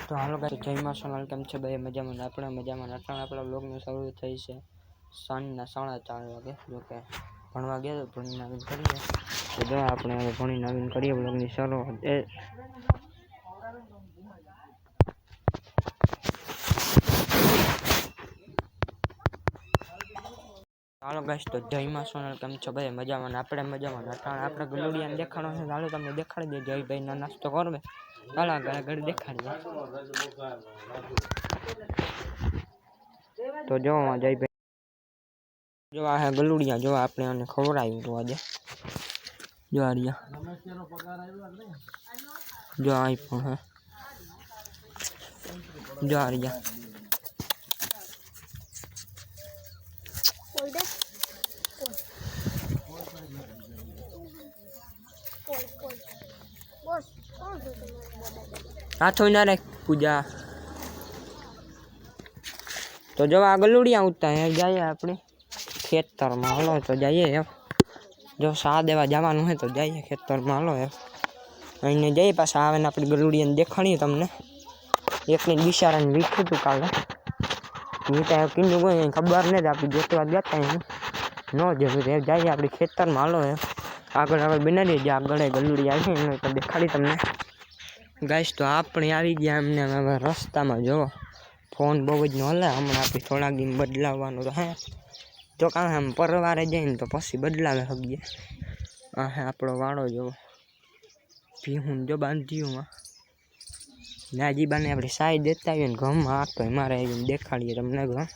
તો હાલો ગાઈસ, જય માં સોનલ, કેમ છે ભાઈ? મજામાં? આપણે મજામાં. અટાણે આપણા બ્લોગની શરૂ થઈ છે સાંજના 4:30 વાગે. જોકે ભણવા ગયા તો ભણીને આવીને કરીએ. તો જો આપણે હવે ભણીને આવીને કરીએ બ્લોગની શરૂઆત. હાલો ગાઈસ, તો જય માં સોનલ, કેમ છો ભાઈ? મજામાં? આપણે મજામાં. અટાણે આપણે ગલુડિયાને દેખાડો છે. હાલો તમને દેખાડી દે જયભાઈ ના નાસ્તો કરવે. હાલો આગળ દેખાડીએ. તો જો જયભાઈ જો આ હે ગલુડિયા. જો આપણે આને ખવડાવ્યું તો આજે જો આ રહ્યા. જો આ પણ હે જો આ રહ્યા. હાથો ના રે પૂજા. તો જો આ ગલુડિયા ઉઠતા હે જાય આપણે ખેતરમાં. હાલો તો જઈએ. જો સા દેવા જવાનું હોય તો જઈએ ખેતરમાં. હાલો અહીંને જઈએ. પાછા આવે ને આપણે ગલુડિયાને દેખાડીએ તમને. એકને બિચારાને વીખ્યું હતું કાલે. મીઠા કીધું કોઈ ખબર નથી. આપણે ગોતવા ગયા ન જવું જઈએ આપણે ખેતરમાં. હાલો આગળ બનાવીએ. જે આગળ ગલુડિયા છે એને તો દેખાડી તમને. ગાઈસ, તો આપણે આવી ગયા એમને હવે રસ્તામાં. જો ફોન બહુ જ ન હલે હમણાં. આપણે થોડાક દિન બદલાવવાનું તો હે. જો કાં આમ પરવારે જઈને તો પછી બદલાવે હગીએ. આ હે આપણો વાળો. જો ભીહું જો બાંધ્યું. નાજીબાને આપણે સાઈ દેતા આવીએ ને ઘરમાં આપતો મારે દેખાડીએ તમને ઘર.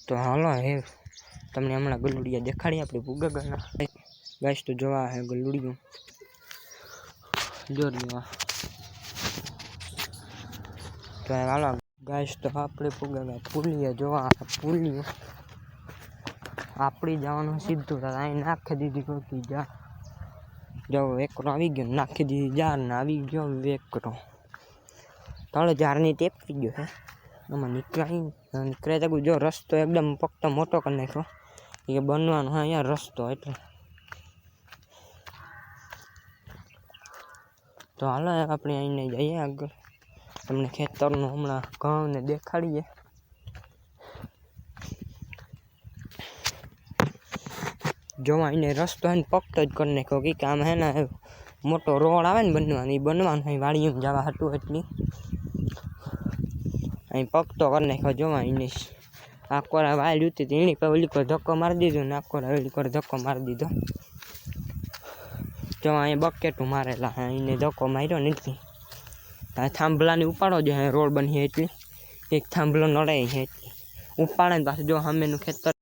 તો હાલો તમને હમણાં ગલુડિયા દેખાડીએ આપણે ભૂગગના. ગાઈસ, તો જોવા હે ગલુડિયું. જો રહ્યો. તો હાલો ગાઈસ, તો આપણે ભૂગગા પુલીએ જોવા પુલિયું. આપણી જવાનું સીધું અહીં નાખી દીધી કોઈ જા. જો વેકરો આવી ગયો નાખી દીધી જાર ને આવી ગયો વેકરો. તાળો જારની ટેપ થઈ ગયો છે. આમાં નીકળે તો જો રસ્તો એકદમ પક્તો મોટો કરી નાખ્યો. એ બનવાનો હા અહીંયા રસ્તો એટલે. તો હાલો આપણે અહીંને જઈએ આગળ. તમને ખેતરનું હમણાં ઘઉંને દેખાડીએ. જોવા એને રસ્તો એને પક્તો જ કરી નાખ્યો. કે આમ હે ને મોટો રોડ આવે ને બનવાનું એ બનવાનું અહીં વાડીમાં જવા હતું એટલી અહીં પક્તો કરી નાખ્યો. જોવા એને આકોરા વાયલ ઉતી હતી એની પર ઓલી પર ધક્કો મારી દીધો ને આકોરા ઓલી પર ધક્કો મારી દીધો. જોવા અહીં બકેટું મારેલા એને ધક્કો માર્યો નથી. થાંભલાની ઉપાડો જો રોડ બની એટલી એક થાંભલો નડે છે એટલી ઉપાડે ને પાછું જો સામેનું ખેતર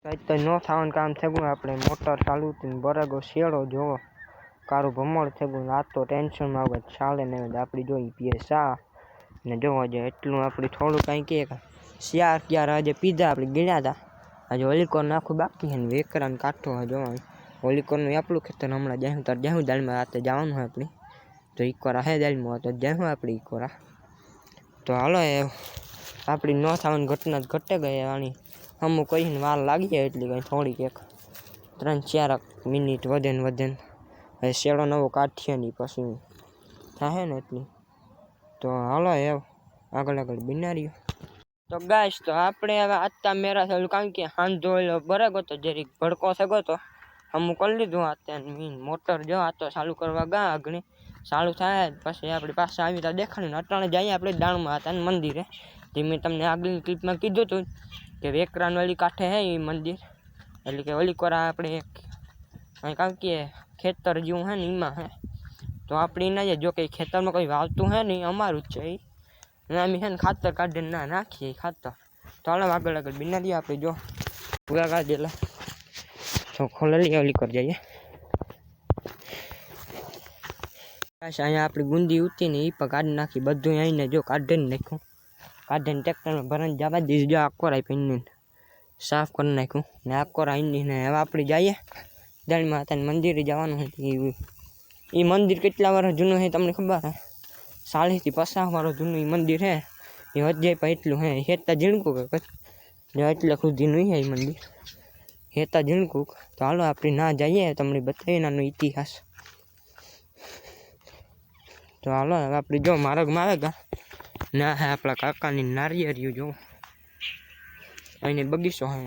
તો ન થવાનું કામ થયું આપણે મોટર ચાલુ હતી બરાબર શેડો જોવો કારું ભમણ થયું આ તો ટેન્શનમાં આવે ચાલે ને આપણી જોઈ પીએ ચા ને જોવા જાય એટલું આપણી થોડું કાંઈ કે શિયાર ક્યારે આજે પીધા આપણે ગણ્યા હતા આજે ઓલીકોર નાખું બાકી છે ને વેકરાને કાઢો હોય જોવાનું ઓલીકોરનું આપણું ખેતર હમણાં જાઉં તાર જાઉં દાળમાં રાતે જવાનું હોય આપણી તો ઈકોરા હે દાળમાં તો જાઉં આપણે ઈકોરા તો હાલો એ આપણી ન થવાની ઘટના ઘટે ગઈ આની અમુક કહીને વાર લાગી જાય એટલી કંઈ થોડીક એક 3-4 મિનિટ વધે ને હવે શેડો નવો કાઢીએ નહીં પછી થાય ને એટલી તો હાલો એ આગળ બનાવ્યો તો ગાઈસ તો આપણે હવે આત્તા મેરા થયેલું કારણ કે હાંધો બરાબર તો જરીક ભડકો થયો તો અમુક કરી લીધું અત્યારે મીન મોટર જો આ તો ચાલુ કરવા ગા આગળ ચાલુ થાય પછી આપણી પાસે આવી તો દેખાડ્યું અટાણે જઈએ આપણે દાણમાં હતા ને મંદિરે જે મેં તમને આગળની ક્લિપમાં કીધું હતું કે વેકરાન વાળી કાંઠે હે એ મંદિર એટલે કે ઓલી કોરા આપણે અહીં કારણ કે ખેતર જેવું હે ને એમાં હે તો આપણે ના જો કંઈ ખેતરમાં કંઈ વાવતું હે ને અમારું જ છે એ અમે છે ને ખાતર કાઢીને ના નાખીએ ખાતર તો હાલ આગળ બિના દઈએ આપણે જો પૂરા કાઢેલા તો ખોલેલી ઓલી કરી જઈએ અહીંયા આપણી ગુંદી ઉતી ને એ પણ કાઢી નાખી બધું આવીને જો કાઢીને નાખ્યું કાઢીને ટ્રેક્ટરમાં ભરાઈને જવા દીધું જો આકોરાઈ પીને સાફ કરી નાખ્યું ને આકોરાઈ ને હવે આપણે જઈએ દાળમાં હતા મંદિરે જવાનું હતું એ મંદિર કેટલા વર્ષ જૂનું છે તમને ખબર હે 40 થી 50 વર્ષ જૂનું એ મંદિર હે એ હજે પણ એટલું હે હેતા ઝીણકું કે જો એટલે સુધીનું હે એ મંદિર હેતા ઝીણકું તો હાલો આપણે ના જઈએ તમને બતાવીએ નાનો ઇતિહાસ તો હાલો હવે આપણે જો માર્ગમાં આવે ગા ના હે આપણા કાકાની નારિયેળિયું જો અહીંને બગીચો હે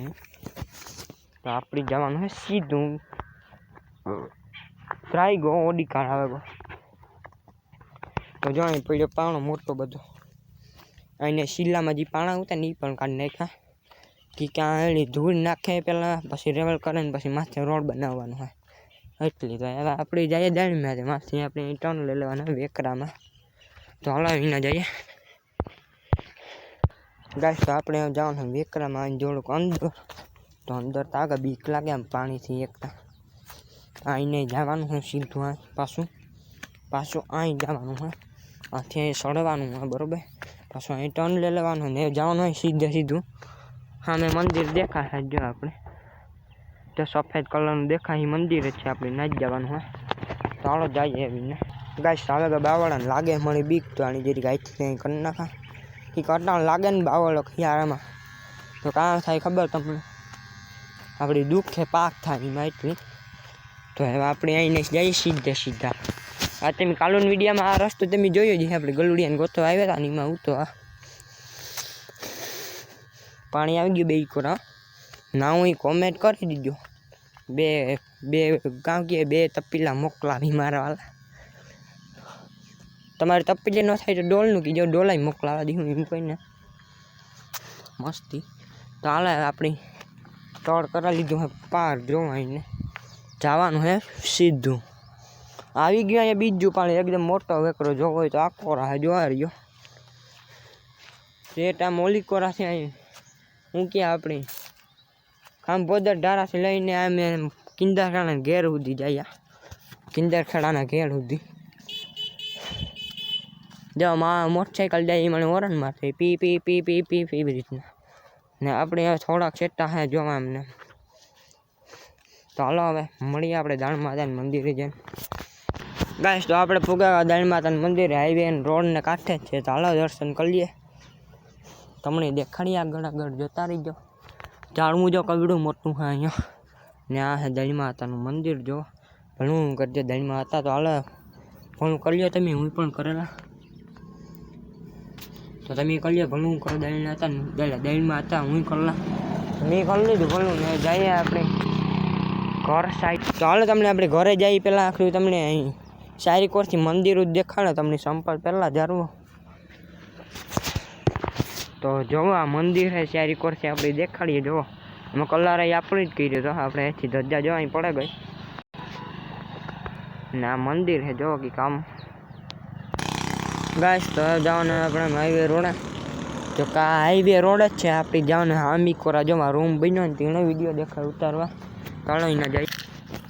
તો આપણે જવાનું હે સીધું ટ્રાય ગો ઓડી કાર આવે ગો તો જો અહીં પડ્યો પાણો મોટો બધો અહીંને શિલામાં જે પાણા હતા ને એ પણ કાઢી નાખ્યા કે ક્યાં એની ધૂળ નાખે પહેલાં પછી રેવલ કરે ને પછી માથે રોડ બનાવવાનો હોય એટલી તો હવે આપણે જઈએ દાળમાં માથે આપણે ટર્ન લઈ લેવાના વેકરામાં તો હલાવી ના જઈએ ગાઈસ તો આપણે જવાનું વેકરામાં આવીને થોડુંક અંદર તો અંદર તો આગળ બીક લાગે આમ પાણીથી એકતા આઈને જવાનું હોય સીધું આ પાછું અહીં જવાનું હોય આથી અહીં સડવાનું હોય બરાબર પાછું અહીં ટર્ન લઈ લેવાનું ને જવાનું હોય સીધું હા મેં મંદિર દેખાશે જો આપણે તો સફેદ કલરનું દેખાય મંદિર જ છે આપણે ના જ જવાનું હોય તો હાલો જઈએ એવીને ગાઈસ હવે બાવળાને લાગે મળી બીક તો આની જરી ગાયથી કંઈ કરી નાખા એ કટાણ લાગે ને બાવળો ખિયાળામાં તો કાં થાય ખબર તમને આપણી દુઃખે પાક થાય એમાં એટલી તો હવે આપણે અહીંને જઈએ સીધા આ તમે કાલુન વિડીયામાં આ રસ્તો તમે જોયો જ આપણે ગલુડિયાને ગોતો આવ્યા હતા ને એમાં ઉતો આ પાણી આવી ગયું બે કોરા ના હું કોમેન્ટ કરી દીધો બે કાં કે 2 તપીલા મોકલાવી મારા વાલા તમારે તપીલે ન થાય તો ડોલનું કીધો ડોલાઈ મોકલાવા દીધું એમ કોઈને મસ્તી તો હાલે આપણી ટોળ કરાવી લીધું હે પાર જોવાઈને જવાનું હે સીધું આવી ગયું અહીંયા બીજું પાણી એકદમ મોટો વેકરો જોવો હોય તો આખો રાહ જોવા રહ્યો રેટ આમ ઓલી કોરાથી અહીં હું ક્યાં આપણી આમ બોદર ધારાથી લઈને આમે કિંદરખાના ઘેર સુધી જાય કિંદરખાડાના ઘેર સુધી જો મોટરસાઇકલ જાય એ મને ઓરન મારશે પી પી પી પી પી પી એવી રીતના ને આપણે હવે થોડાક છેટા હે જોવા એમને તો હાલો હવે મળીએ આપણે દાણ માતાના મંદિરે જઈને ગાઈસ તો આપણે ફુગાવા દાણ માતાના મંદિરે હાઈવે અને રોડને કાંઠે જ છે તો હાલો દર્શન કરી લઈએ તમને દેખાડીએ આગળ જોતા રહીજો ઝાડવું જો કવડું મોટું છે અહીંયા ને આ છે દળી માતાનું મંદિર જો ઘણું કરજે દળી માતા તો હાલો ઘણું કરી લો તમે હું પણ કરેલા તો તમે કરી લો ઘણું કરો દળી હતા દળીમાં હતા હું કરલા મેં કરી લીધું ઘણું ને જઈએ આપણે ઘર સાઈડ તો હાલો તમને આપણે ઘરે જઈએ પહેલાં આખરું તમને અહીં સારી કોરથી મંદિર જ દેખાડે તમને સંપર્ક પહેલાં જારવો તો જોવો આ મંદિર છે ચારી કોરથી આપણે દેખાડીએ જોવો એમાં કલર આપણે જ કર્યો તો આપણે એથી ધજા જો અહીં પડે ગઈ ને આ મંદિર છે જોવો કે કામ ગાઈસ તો જવાનું આપણે હાઈવે રોડે જો કા હાઈવે રોડ જ છે આપણી જવાનું આંબી કોરા જો રૂમ બન્યો ને તેનો વિડીયો દેખાય ઉતારવા કાળો ના જાય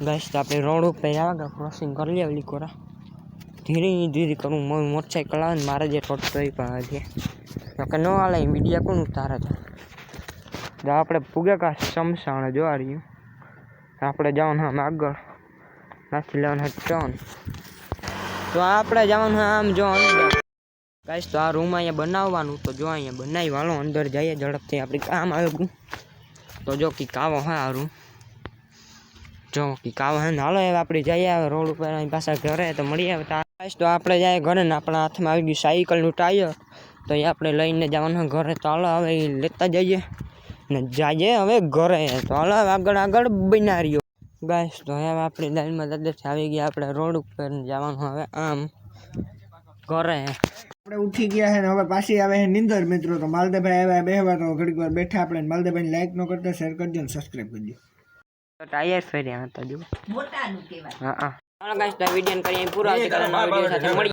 ગાઈસ તો આપણે રોડ ઉપર આવ્યા ક્રોસિંગ કરી લે ઓલી કોરા ધીરે ધીરે કરું મોટરસાઇકલ આવે ને મારે જે ટોટો એ પણ છે કે ન હાલે વિડીયો કોણ ઉતારે છે જો આપણે પૂગે કા સમસાણ જોવા રહ્યું આપણે જવાનું આમ આગળ નાખી લેવાનું ટર્ન તો આપણે જવાનું આમ જો અંદર ગાઈસ તો આ રૂમ અહીંયા બનાવવાનું તો જો અહીંયા બનાવી વાળો અંદર જઈએ ઝડપથી આપણે કામ આવ્યું તો જો કે કાવો હા આ રૂમ જો કે કાવો હે હાલો હવે આપણે જઈએ આવે રોડ ઉપર અહીં પાછા ઘરે તો મળીએ ગાઈસ તો આપણે જાય ઘરે ને આપણા હાથમાં આવી ગયું સાયકલનું ટાયર તો એ આપણે લઈને જવાનું ઘરે તો હાલો હવે એ લેતા જઈએ ને જઈએ હવે ઘરે તો હાલો આગળ આગળ બના રહ્યો ગાઈસ તો હવે આપણે લાઈનમાં દાદાથી આવી ગયા આપણે રોડ ઉપર જવાનું હવે આમ ઘરે આપણે ઉઠી ગયા છે ને હવે પાછી આવે છે નિંદર મિત્રો તો માલદેભાઈ આવ્યા બેહવા તો ઘડીક વાર બેઠા આપણે માલદેભાઈ લાઈક ન કરતા શેર કરજો ને સબસ્ક્રાઇબ કરજો ટાયર ફેર્યા હતા જો મોટાનું કહેવાય હા હા ગાઈસ તો વિડિયો કરીએ પૂરો આવતીકાલના વિડિયો સાથે મળી